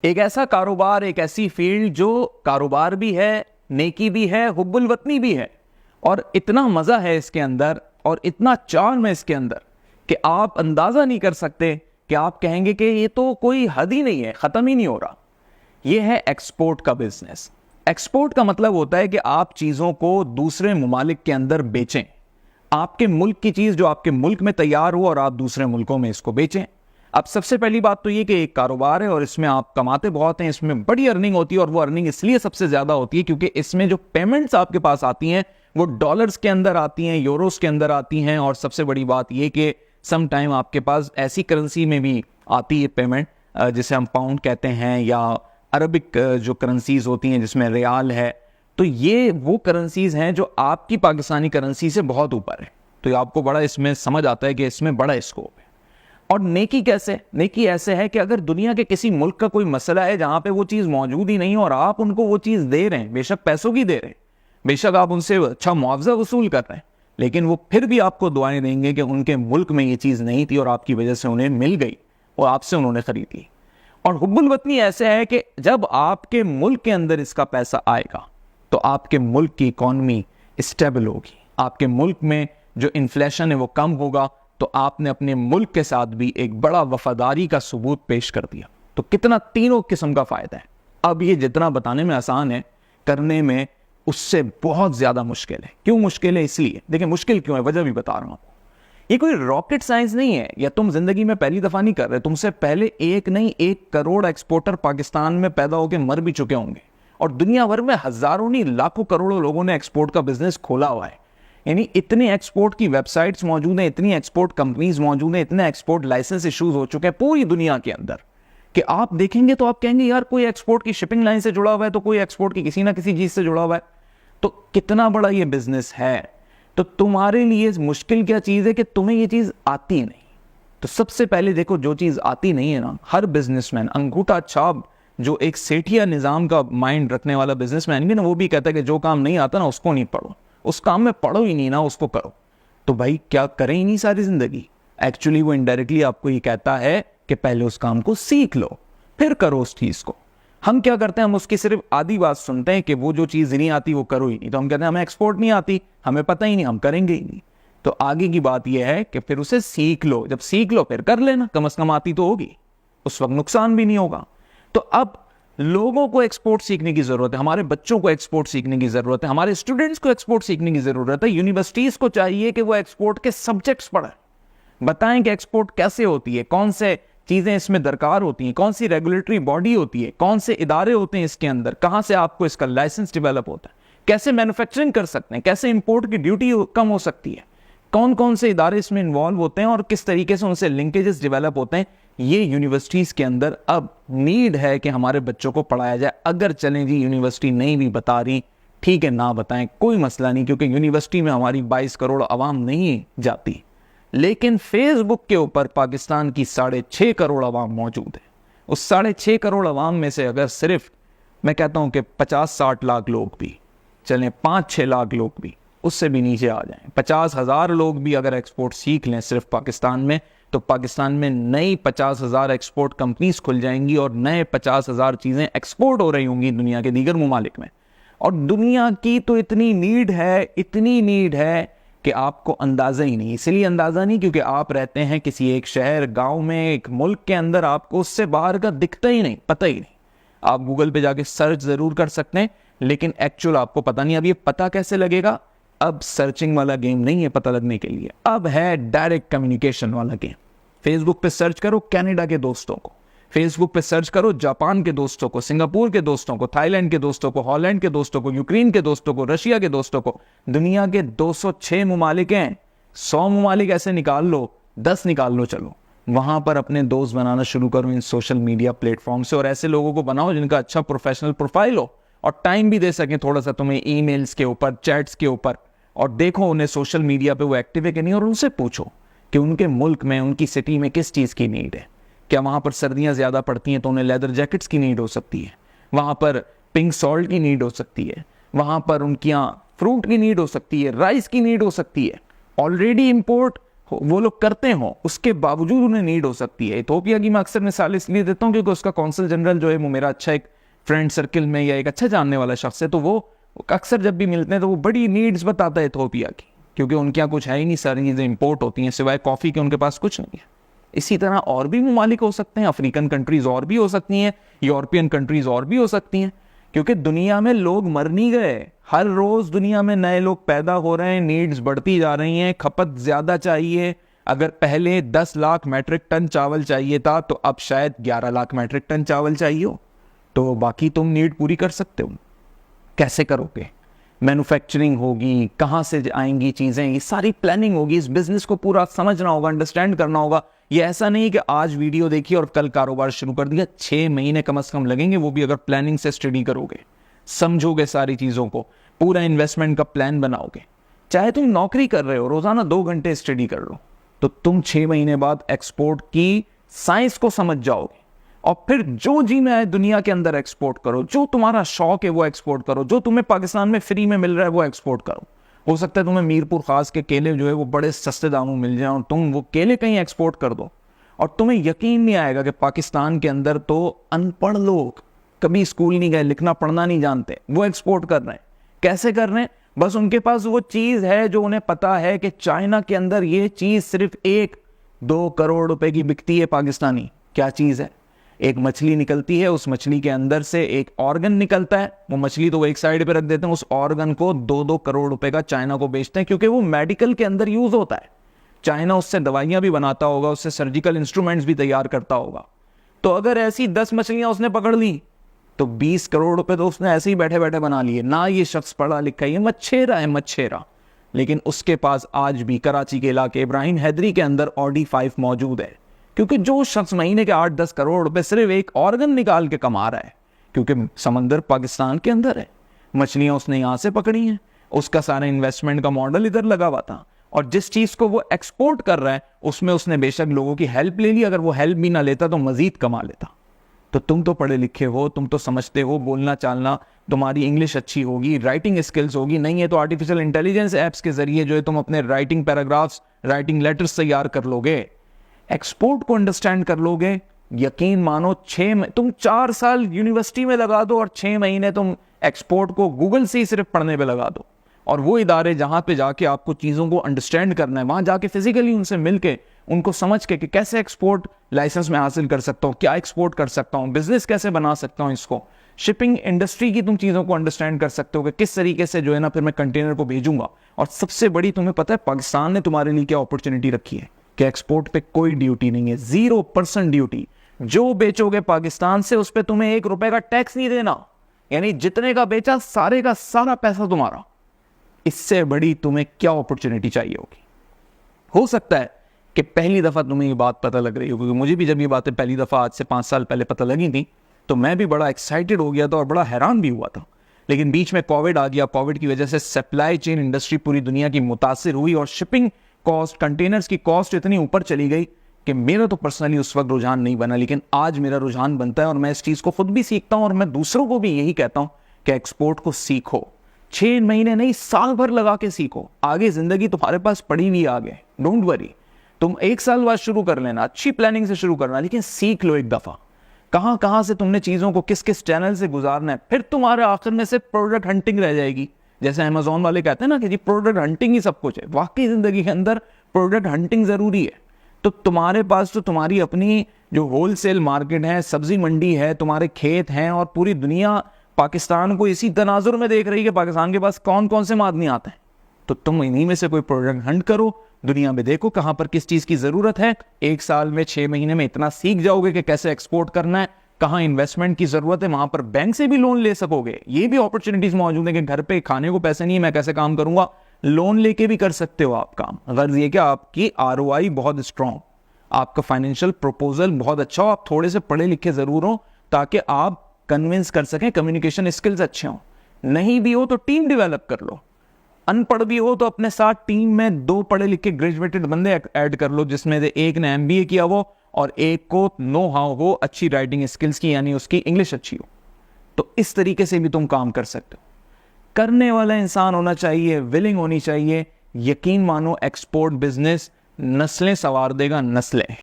एक ऐसा कारोबार, एक ऐसी फील्ड जो कारोबार भी है, नेकी भी है, हुब्बुल वतनी भी है, और इतना मजा है इसके अंदर और इतना चार्म है इसके अंदर कि आप अंदाजा नहीं कर सकते कि आप कहेंगे कि ये तो कोई हद ही नहीं है, खत्म ही नहीं हो रहा। ये है एक्सपोर्ट का बिजनेस। एक्सपोर्ट का मतलब होता है कि आप चीजों को दूसरे ममालिक के अंदर बेचें। आपके मुल्क की चीज जो आपके मुल्क में तैयार हो और आप दूसरे मुल्कों में इसको बेचें। अब सबसे पहली बात तो ये कि एक कारोबार है और इसमें आप कमाते बहुत हैं, इसमें बड़ी अर्निंग होती है, और वो अर्निंग इसलिए सबसे ज्यादा होती है क्योंकि इसमें जो पेमेंट्स आपके पास आती हैं वो डॉलर्स के अंदर आती हैं, यूरोस के अंदर आती हैं, और सबसे बड़ी बात ये कि सम टाइम आपके पास ऐसी करेंसी में भी आती है पेमेंट जिसे हम पाउंड कहते हैं, या अरबिक जो करेंसीज होती हैं जिसमें रियाल है। तो ये वो करेंसीज हैं जो आपकी पाकिस्तानी करेंसी से बहुत ऊपर है। तो आपको बड़ा इसमें समझ आता है कि इसमें बड़ा स्कोप है। और नेकी कैसे? नेकी ऐसे है कि अगर दुनिया के किसी मुल्क का कोई मसला है जहां पे वो चीज मौजूद ही नहीं और आप उनको वो चीज दे रहे हैं, बेशक पैसों की दे रहे हैं, बेशक आप उनसे अच्छा मुआवजा वसूल कर रहे हैं, लेकिन वो फिर भी आपको दुआएं देंगे कि उनके मुल्क में ये चीज नहीं थी और आपकी वजह से उन्हें मिल गई और आपसे उन्होंने खरीद ली। और हुब्बुल वतनी ऐसे है कि जब आपके मुल्क के अंदर इसका पैसा आएगा तो आपके मुल्क की इकॉनमी स्टेबल होगी, आपके मुल्क में जो इन्फ्लेशन है वो कम होगा, तो आपने अपने मुल्क के साथ भी एक बड़ा वफादारी का सबूत पेश कर दिया। तो कितना तीनों किस्म का फायदा है। अब ये जितना बताने में आसान है, करने में उससे बहुत ज्यादा मुश्किल है। क्यों मुश्किल है? इसलिए देखिए, मुश्किल क्यों है, वजह भी बता रहा हूं। ये कोई रॉकेट साइंस नहीं है, या तुम जिंदगी में पहली दफा नहीं कर रहे। तुमसे पहले एक नहीं 1 करोड़ एक्सपोर्टर पाकिस्तान में पैदा होकर मर भी चुके होंगे, और दुनिया भर में हजारों नहीं लाखों करोड़ों लोगों ने एक्सपोर्ट का बिजनेस खोला हुआ है। यानी इतने एक्सपोर्ट की वेबसाइट्स मौजूद हैं, इतनी एक्सपोर्ट कंपनीज मौजूद हैं, इतने एक्सपोर्ट लाइसेंस इश्यूज हो चुके हैं पूरी दुनिया के अंदर कि आप देखेंगे तो आप कहेंगे यार कोई एक्सपोर्ट की शिपिंग लाइन से जुड़ा हुआ है, तो कोई एक्सपोर्ट की किसी ना किसी चीज से जुड़ा हुआ है। तो कितना बड़ा ये बिजनेस है। तो तुम्हारे लिए मुश्किल क्या चीज है कि तुम्हें ये चीज आती नहीं। तो सबसे पहले देखो, जो चीज आती नहीं है ना, हर बिजनेसमैन अंगूठा छाप, जो एक सेठिया निजाम का माइंड रखने वाला बिजनेसमैन भी ना, वो भी कहता है कि जो काम नहीं आता ना उसको नहीं पढ़ो, उस काम में पढ़ो ही नहीं ना, उसको करो। तो भाई क्या करें ही नहीं सारी जिंदगी? एक्चुअली वो इनडायरेक्टली आपको ये कहता है कि पहले उस काम को सीख लो फिर करो उस चीज को। हम क्या करते हैं, हम उसकी सिर्फ आधी बात सुनते हैं कि वो जो चीज नहीं आती वो करो ही नहीं। तो हम कहते हैं हमें एक्सपोर्ट नहीं आती, हमें पता ही नहीं, हम करेंगे ही नहीं। तो आगे की बात यह है कि फिर उसे सीख लो, जब सीख लो फिर कर लेना, कम से कम आती तो होगी, उस वक्त नुकसान भी नहीं होगा। तो अब लोगों को एक्सपोर्ट सीखने की जरूरत है, हमारे बच्चों को एक्सपोर्ट सीखने की जरूरत है, हमारे स्टूडेंट्स को एक्सपोर्ट सीखने की जरूरत है। यूनिवर्सिटीज को चाहिए कि वो एक्सपोर्ट के सब्जेक्ट्स पढ़ें, बताएं कि एक्सपोर्ट कैसे होती है, कौन से चीजें इसमें दरकार होती हैं, कौन सी रेगुलेटरी बॉडी होती है, कौन से इदारे होते हैं इसके अंदर, कहां से आपको इसका लाइसेंस डेवलप होता है, कैसे मैन्युफैक्चरिंग कर सकते हैं, कैसे इंपोर्ट की ड्यूटी कम हो सकती है, कौन कौन से इदारे इसमें इन्वॉल्व होते हैं और किस तरीके से उनसे लिंकेजेस डेवलप होते हैं। ये यूनिवर्सिटीज के अंदर अब नीड है कि हमारे बच्चों को पढ़ाया जाए। अगर चलें जी यूनिवर्सिटी नहीं भी बता रही, ठीक है ना बताएं, कोई मसला नहीं, क्योंकि यूनिवर्सिटी में हमारी 22 करोड़ आवाम नहीं जाती। लेकिन फेसबुक के ऊपर पाकिस्तान की 6.5 करोड़ आवाम मौजूद है। उस 6.5 करोड़ आवाम में से अगर सिर्फ मैं कहता हूं कि 50-60 लाख लोग भी चलें, 5-6 लाख लोग भी उससे भी नीचे आ जाएं, 50,000 लोग भी अगर एक्सपोर्ट सीख लें सिर्फ पाकिस्तान में, तो पाकिस्तान में नई 50,000 एक्सपोर्ट कंपनीज खुल जाएंगी और नए 50,000 चीजें एक्सपोर्ट हो रही होंगी दुनिया के दीगर ममालिक में। और दुनिया की तो इतनी नीड है, इतनी नीड है कि आपको अंदाजा ही नहीं। इसलिए अंदाजा नहीं क्योंकि आप रहते हैं किसी एक शहर, गांव में, एक मुल्क के अंदर, आपको उससे बाहर का दिखता ही नहीं, पता ही नहीं। आप गूगल पे जाके सर्च जरूर कर सकते हैं, लेकिन एक्चुअल आपको पता नहीं। अब ये पता कैसे लगेगा? अब सर्चिंग वाला गेम नहीं है पता लगने के लिए, अब है डायरेक्ट कम्युनिकेशन वाला गेम। फेसबुक पे सर्च करो कनाडा के दोस्तों को, फेसबुक पे सर्च करो जापान के दोस्तों को, सिंगापुर के दोस्तों को, थाईलैंड के दोस्तों को, हॉलैंड के दोस्तों को, यूक्रेन के दोस्तों को, रशिया के दोस्तों को। दुनिया के 206 ममालिक हैं, 100 ममालिक ऐसे निकाल लो, 10 निकाल लो, चलो वहां पर अपने दोस्त बनाना शुरू करो इन सोशल मीडिया प्लेटफॉर्म से। और ऐसे लोगों को बनाओ जिनका अच्छा प्रोफेशनल प्रोफाइल हो और टाइम भी दे सकें थोड़ा सा तुम्हें ईमेल्स के ऊपर, चैट्स के ऊपर, और देखो उन्हें सोशल मीडिया पे वो एक्टिव है कि नहीं, और उनसे पूछो कि उनके मुल्क में, उनकी सिटी में किस चीज की नीड है। क्या वहां पर सर्दियां ज्यादा पड़ती हैं तो उन्हें लेदर जैकेट्स की नीड हो सकती है, वहां पर पिंक सॉल्ट की नीड हो सकती है, वहां पर उनकी यहाँ फ्रूट की नीड हो सकती है, राइस की नीड हो सकती है। ऑलरेडी इंपोर्ट वो लोग करते हो, उसके बावजूद उन्हें नीड हो सकती है। इथोपिया की मैं अक्सर मिसाल इसलिए देता हूँ क्योंकि उसका कौंसल जनरल जो है वो मेरा अच्छा एक फ्रेंड सर्किल में या एक अच्छा जानने वाला शख्स है, तो वो अक्सर जब भी मिलते हैं तो वो बड़ी नीड्स बताता है इथोपिया की, क्योंकि उनके यहाँ कुछ है ही नहीं, सारी चीज़ें इंपोर्ट होती हैं, सिवाय कॉफ़ी के उनके पास कुछ नहीं है। इसी तरह और भी ममालिक हो सकते हैं, अफ्रीकन कंट्रीज और भी हो सकती हैं, यूरोपियन कंट्रीज और भी हो सकती हैं, क्योंकि दुनिया में लोग मर नहीं गए, हर रोज दुनिया में नए लोग पैदा हो रहे हैं, नीड्स बढ़ती जा रही हैं, खपत ज्यादा चाहिए। अगर पहले 10 लाख मैट्रिक टन चावल चाहिए था तो अब शायद 11 लाख मैट्रिक टन चावल चाहिए हो, तो बाकी तुम नीड पूरी कर सकते हो। कैसे करोगे? मैन्युफैक्चरिंग होगी, कहाँ से आएंगी चीज़ें, ये सारी प्लानिंग होगी, इस बिजनेस को पूरा समझना होगा, अंडरस्टैंड करना होगा। ये ऐसा नहीं कि आज वीडियो देखी और कल कारोबार शुरू कर दिया, 6 महीने कम से कम लगेंगे, वो भी अगर प्लानिंग से स्टडी करोगे, समझोगे सारी चीज़ों को, पूरा इन्वेस्टमेंट का प्लान बनाओगे। चाहे तुम नौकरी कर रहे हो, रोजाना 2 घंटे स्टडी कर लो, तो तुम 6 महीने बाद एक्सपोर्ट की साइंस को समझ जाओगे, और फिर जो जी में आए दुनिया के अंदर एक्सपोर्ट करो, जो तुम्हारा शौक है वो एक्सपोर्ट करो, जो तुम्हें पाकिस्तान में फ्री में मिल रहा है वो एक्सपोर्ट करो। हो सकता है तुम्हें मीरपुर खास के केले जो है वो बड़े सस्ते दामों मिल जाए और तुम वो केले कहीं एक्सपोर्ट कर दो, और तुम्हें यकीन नहीं आएगा कि पाकिस्तान के अंदर तो अनपढ़ लोग, कभी स्कूल नहीं गए, लिखना पढ़ना नहीं जानते, वो एक्सपोर्ट कर रहे हैं। कैसे कर रहे हैं? बस उनके पास वो चीज है जो उन्हें पता है कि चाइना के अंदर ये चीज सिर्फ 1-2 करोड़ रुपए की बिकती है पाकिस्तानी। क्या चीज है? एक मछली निकलती है, उस मछली के अंदर से एक ऑर्गन निकलता है, वो मछली तो वो एक साइड पे रख देते हैं, उस ऑर्गन को 2-2 करोड़ रुपए का चाइना को बेचते हैं, क्योंकि वो मेडिकल के अंदर यूज होता है। चाइना उससे दवाइयां भी बनाता होगा, उससे सर्जिकल इंस्ट्रूमेंट्स भी तैयार करता होगा। तो अगर ऐसी 10 मछलियां उसने पकड़ ली तो 20 करोड़ रुपए तो उसने ऐसे ही बैठे बैठे बना लिए। ना ये शख्स पढ़ा लिखा, ये मच्छेरा है, मच्छेरा, लेकिन उसके पास आज भी कराची के इलाके इब्राहिम हैदरी के अंदर ऑडी 5 मौजूद है, क्योंकि जो शख्स महीने के 8-10 करोड़ रुपए सिर्फ एक ऑर्गन निकाल के कमा रहा है, क्योंकि समंदर पाकिस्तान के अंदर है, मछलियां उसने यहां से पकड़ी हैं, उसका सारा इन्वेस्टमेंट का मॉडल इधर लगा हुआ था, और जिस चीज को वो एक्सपोर्ट कर रहा है उसमें उसने बेशक लोगों की हेल्प ले ली, अगर वो हेल्प भी ना लेता तो मजीद कमा लेता। तो तुम तो पढ़े लिखे हो, तुम तो समझते हो, बोलना चालना, तुम्हारी इंग्लिश अच्छी होगी, राइटिंग स्किल्स होगी, नहीं है तो आर्टिफिशियल इंटेलिजेंस ऐप्स के जरिए जो है तुम अपने राइटिंग पैराग्राफ्स, राइटिंग लेटर्स तैयार कर लोगे, एक्सपोर्ट को अंडरस्टैंड कर लोगे। यकीन मानो तुम 4 साल यूनिवर्सिटी में लगा दो और 6 महीने तुम एक्सपोर्ट को गूगल से ही सिर्फ पढ़ने पे लगा दो, और वो इदारे जहां पे जाके आपको चीजों को अंडरस्टैंड करना है, वहां जाके फिजिकली उनसे मिलके उनको समझ के कि कैसे एक्सपोर्ट लाइसेंस में हासिल कर सकता हूँ, क्या एक्सपोर्ट कर सकता हूँ, बिजनेस कैसे बना सकता हूँ, इसको शिपिंग इंडस्ट्री की तुम चीजों को अंडरस्टैंड कर सकते हो कि किस तरीके से जो है ना फिर मैं कंटेनर को भेजूंगा। और सबसे बड़ी तुम्हें पता है पाकिस्तान ने तुम्हारे लिए क्या अपॉर्चुनिटी रखी है कि एक्सपोर्ट पे कोई ड्यूटी नहीं है, 0% ड्यूटी। जो बेचोगे पाकिस्तान से उस पर तुम्हें 1 रुपए का टैक्स नहीं देना, यानी जितने का बेचा सारे का सारा पैसा तुम्हारा। इससे बड़ी तुम्हें क्या अपॉर्चुनिटी चाहिए होगी? हो सकता है कि पहली दफा तुम्हें ये बात पता लग रही हो, क्योंकि मुझे भी जब ये बातें पहली दफा आज से 5 साल पहले पता लगी थी तो मैं भी बड़ा एक्साइटेड हो गया था और बड़ा हैरान भी हुआ था। लेकिन बीच में कोविड आ गया, कोविड की वजह से सप्लाई चेन इंडस्ट्री पूरी दुनिया की मुतासिर हुई और शिपिंग कॉस्ट, कंटेनर्स की कॉस्ट इतनी ऊपर चली गई कि मेरा तो पर्सनली उस वक्त रुझान नहीं बना, लेकिन आज मेरा रुझान बनता है और मैं इस चीज को खुद भी सीखता हूं और मैं दूसरों को भी यही कहता हूं कि एक्सपोर्ट को सीखो। 6 महीने नहीं, साल भर लगा के सीखो, आगे जिंदगी तुम्हारे पास पड़ी हुई आगे, डोंट वरी। तुम 1 साल बाद शुरू कर लेना, अच्छी प्लानिंग से शुरू करना, लेकिन सीख लो एक दफा कहां कहां से तुमने चीजों को किस किस चैनल से गुजारना है। फिर तुम्हारे आखिर में से प्रोडक्ट हंटिंग रह जाएगी, जैसे अमेज़न वाले कहते हैं ना कि जी प्रोडक्ट हंटिंग ही सब कुछ है। वाकई जिंदगी के अंदर प्रोडक्ट हंटिंग जरूरी है। तो तुम्हारे पास तो तुम्हारी अपनी जो होलसेल मार्केट है, सब्जी मंडी है, तुम्हारे खेत हैं, और पूरी दुनिया पाकिस्तान को इसी तनाजुर में देख रही है कि पाकिस्तान के पास कौन कौन से मादनी आते हैं। तो तुम इन्हीं में से कोई प्रोडक्ट हंट करो, दुनिया में देखो कहां पर किस चीज की जरूरत है। 1 साल में 6 महीने में इतना सीख जाओगे कि कैसे एक्सपोर्ट करना है, कहां इन्वेस्टमेंट की जरूरत है, वहां पर बैंक से भी लोन ले सकोगे। ये भी अपॉर्चुनिटीज मौजूद है कि घर पे खाने को पैसे नहीं है, मैं कैसे काम करूंगा, लोन लेके भी कर सकते हो आप काम। गर्ज ये कि आपकी ROI बहुत स्ट्रॉन्ग, आपका फाइनेंशियल प्रपोजल बहुत अच्छा हो, आप थोड़े से पढ़े लिखे जरूर हो ताकि आप कन्विंस कर सकें, कम्युनिकेशन स्किल्स अच्छे हों। नहीं भी हो तो टीम डेवलप कर लो, अनपढ़ भी हो तो अपने साथ टीम में 2 पढ़े लिखे ग्रेजुएटेड बंदे ऐड कर लो, जिसमें से एक ने MBA किया हो और एक को नो हाउ हो अच्छी राइटिंग स्किल्स की, यानी उसकी इंग्लिश अच्छी हो। तो इस तरीके से भी तुम काम कर सकते हो। करने वाला इंसान होना चाहिए, विलिंग होनी चाहिए। यकीन मानो एक्सपोर्ट बिजनेस नस्लें संवार देगा, नस्लें।